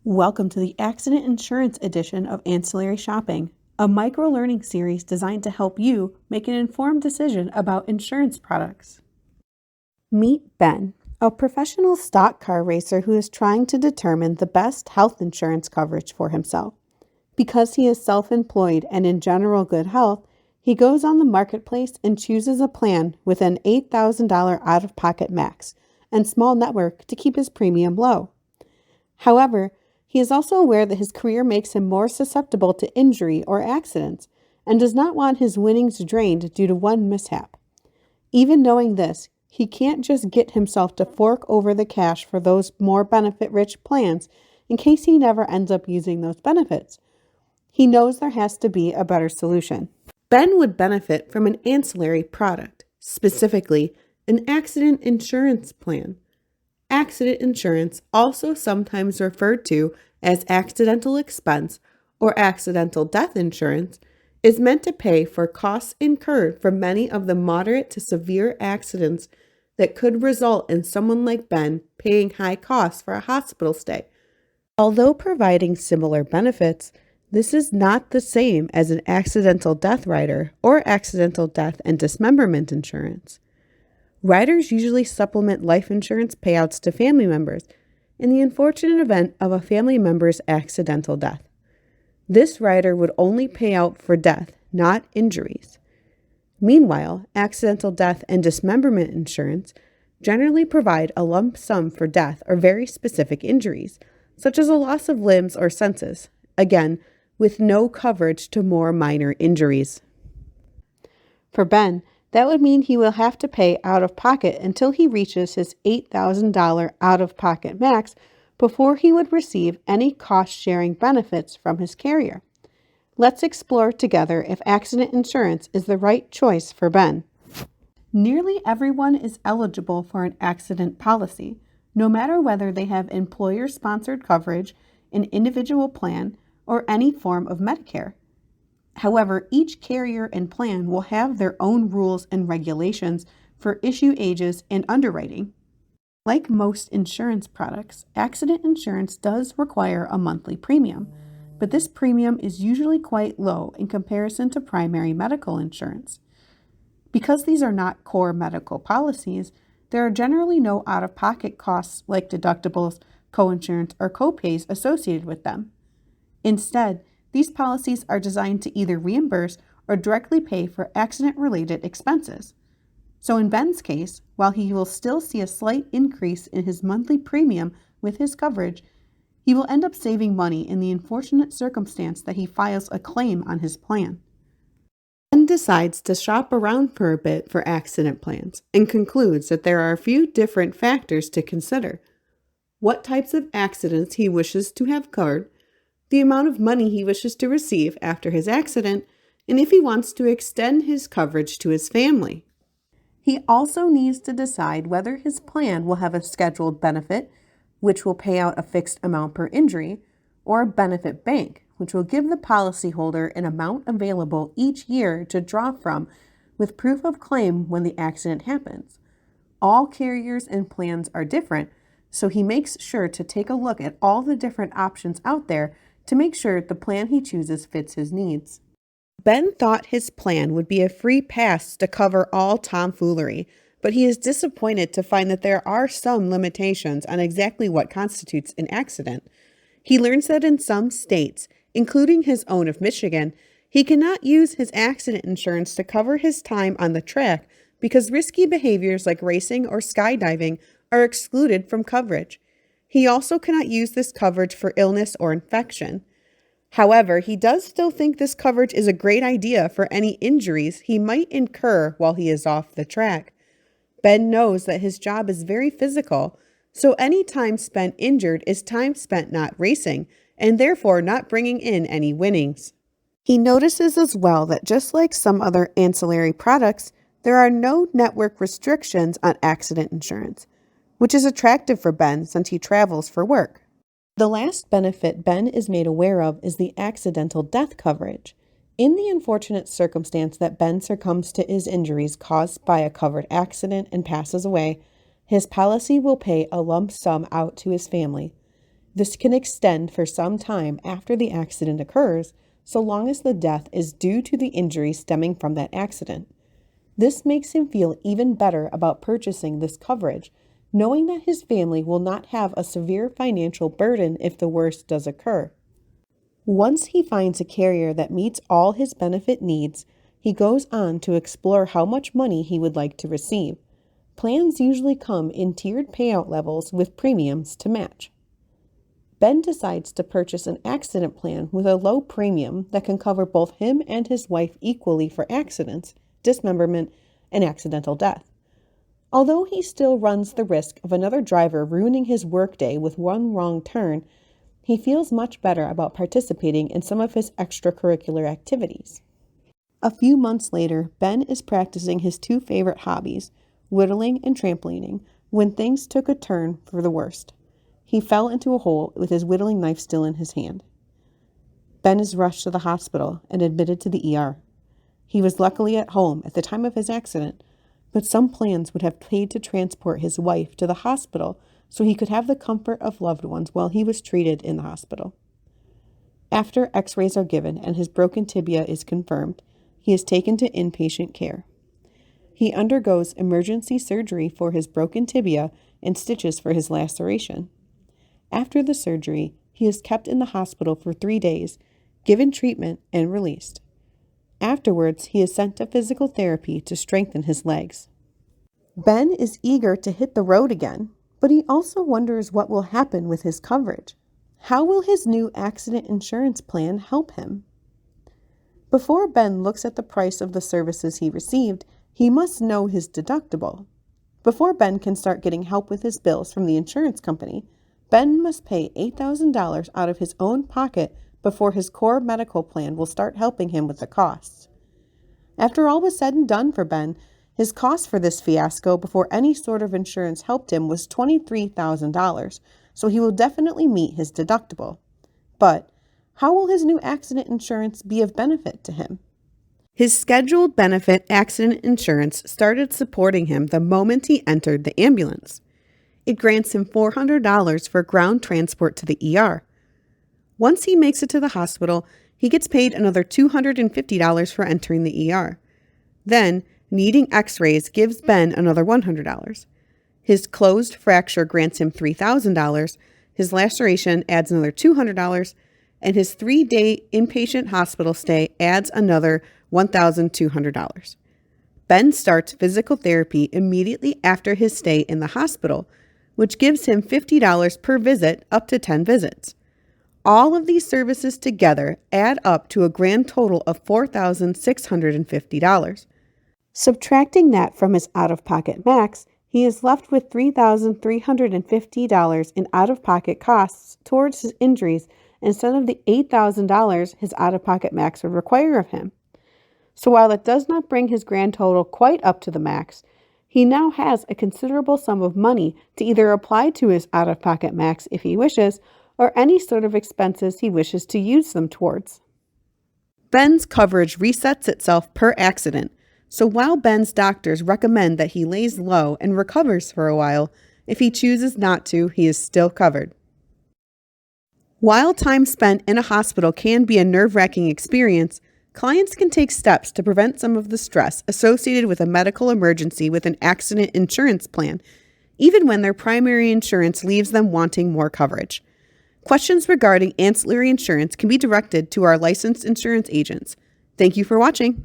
Welcome to the Accident Insurance edition of Ancillary Shopping, a micro-learning series designed to help you make an informed decision about insurance products. Meet Ben, a professional stock car racer who is trying to determine the best health insurance coverage for himself. Because he is self-employed and in general good health, he goes on the marketplace and chooses a plan with an $8,000 out-of-pocket max and small network to keep his premium low. However, he is also aware that his career makes him more susceptible to injury or accidents and does not want his winnings drained due to one mishap. Even knowing this, he can't just get himself to fork over the cash for those more benefit-rich plans in case he never ends up using those benefits. He knows there has to be a better solution. Ben would benefit from an ancillary product, specifically an accident insurance plan. Accident insurance, also sometimes referred to as accidental expense or accidental death insurance, is meant to pay for costs incurred for many of the moderate to severe accidents that could result in someone like Ben paying high costs for a hospital stay. Although providing similar benefits, this is not the same as an accidental death rider or accidental death and dismemberment insurance. Riders usually supplement life insurance payouts to family members in the unfortunate event of a family member's accidental death. This rider would only pay out for death, not injuries. Meanwhile, accidental death and dismemberment insurance generally provide a lump sum for death or very specific injuries, such as a loss of limbs or senses, again, with no coverage to more minor injuries. For Ben, that would mean he will have to pay out of pocket until he reaches his $8,000 out-of-pocket max before he would receive any cost-sharing benefits from his carrier. Let's explore together if accident insurance is the right choice for Ben. Nearly everyone is eligible for an accident policy, no matter whether they have employer-sponsored coverage, an individual plan, or any form of Medicare. However, each carrier and plan will have their own rules and regulations for issue ages and underwriting. Like most insurance products, accident insurance does require a monthly premium, but this premium is usually quite low in comparison to primary medical insurance. Because these are not core medical policies, there are generally no out-of-pocket costs like deductibles, coinsurance, or copays associated with them. Instead, these policies are designed to either reimburse or directly pay for accident-related expenses. So in Ben's case, while he will still see a slight increase in his monthly premium with his coverage, he will end up saving money in the unfortunate circumstance that he files a claim on his plan. Ben decides to shop around for a bit for accident plans and concludes that there are a few different factors to consider: what types of accidents he wishes to have covered, the amount of money he wishes to receive after his accident, and if he wants to extend his coverage to his family. He also needs to decide whether his plan will have a scheduled benefit, which will pay out a fixed amount per injury, or a benefit bank, which will give the policyholder an amount available each year to draw from with proof of claim when the accident happens. All carriers and plans are different, so he makes sure to take a look at all the different options out there to make sure the plan he chooses fits his needs. Ben thought his plan would be a free pass to cover all tomfoolery, but he is disappointed to find that there are some limitations on exactly what constitutes an accident. He learns that in some states, including his own of Michigan, he cannot use his accident insurance to cover his time on the track because risky behaviors like racing or skydiving are excluded from coverage. He also cannot use this coverage for illness or infection. However, he does still think this coverage is a great idea for any injuries he might incur while he is off the track. Ben knows that his job is very physical, so any time spent injured is time spent not racing, and therefore not bringing in any winnings. He notices as well that just like some other ancillary products, there are no network restrictions on accident insurance, which is attractive for Ben since he travels for work. The last benefit Ben is made aware of is the accidental death coverage. In the unfortunate circumstance that Ben succumbs to his injuries caused by a covered accident and passes away, his policy will pay a lump sum out to his family. This can extend for some time after the accident occurs, so long as the death is due to the injury stemming from that accident. This makes him feel even better about purchasing this coverage, knowing that his family will not have a severe financial burden if the worst does occur. Once he finds a carrier that meets all his benefit needs, he goes on to explore how much money he would like to receive. Plans usually come in tiered payout levels with premiums to match. Ben decides to purchase an accident plan with a low premium that can cover both him and his wife equally for accidents, dismemberment, and accidental death. Although he still runs the risk of another driver ruining his workday with one wrong turn, he feels much better about participating in some of his extracurricular activities. A few months later, Ben is practicing his two favorite hobbies, whittling and trampolining, when things took a turn for the worst. He fell into a hole with his whittling knife still in his hand. Ben is rushed to the hospital and admitted to the ER. He was luckily at home at the time of his accident, but some plans would have paid to transport his wife to the hospital so he could have the comfort of loved ones while he was treated in the hospital. After x-rays are given and his broken tibia is confirmed, he is taken to inpatient care. He undergoes emergency surgery for his broken tibia and stitches for his laceration. After the surgery, he is kept in the hospital for 3 days, given treatment, and released. Afterwards, he is sent to physical therapy to strengthen his legs. Ben is eager to hit the road again, but he also wonders what will happen with his coverage. How will his new accident insurance plan help him? Before Ben looks at the price of the services he received, he must know his deductible. Before Ben can start getting help with his bills from the insurance company, Ben must pay $8,000 out of his own pocket before his core medical plan will start helping him with the costs. After all was said and done for Ben, his cost for this fiasco before any sort of insurance helped him was $23,000, so he will definitely meet his deductible. But how will his new accident insurance be of benefit to him? His scheduled benefit accident insurance started supporting him the moment he entered the ambulance. It grants him $400 for ground transport to the ER. Once he makes it to the hospital, he gets paid another $250 for entering the ER. Then, needing x-rays gives Ben another $100. His closed fracture grants him $3,000, his laceration adds another $200, and his 3-day inpatient hospital stay adds another $1,200. Ben starts physical therapy immediately after his stay in the hospital, which gives him $50 per visit up to 10 visits. All of these services together add up to a grand total of $4,650. Subtracting that from his out-of-pocket max, he is left with $3,350 in out-of-pocket costs towards his injuries instead of the $8,000 his out-of-pocket max would require of him. So while it does not bring his grand total quite up to the max, he now has a considerable sum of money to either apply to his out-of-pocket max if he wishes, or any sort of expenses he wishes to use them towards. Ben's coverage resets itself per accident, so while Ben's doctors recommend that he lays low and recovers for a while, if he chooses not to, he is still covered. While time spent in a hospital can be a nerve-wracking experience, clients can take steps to prevent some of the stress associated with a medical emergency with an accident insurance plan, even when their primary insurance leaves them wanting more coverage. Questions regarding ancillary insurance can be directed to our licensed insurance agents. Thank you for watching.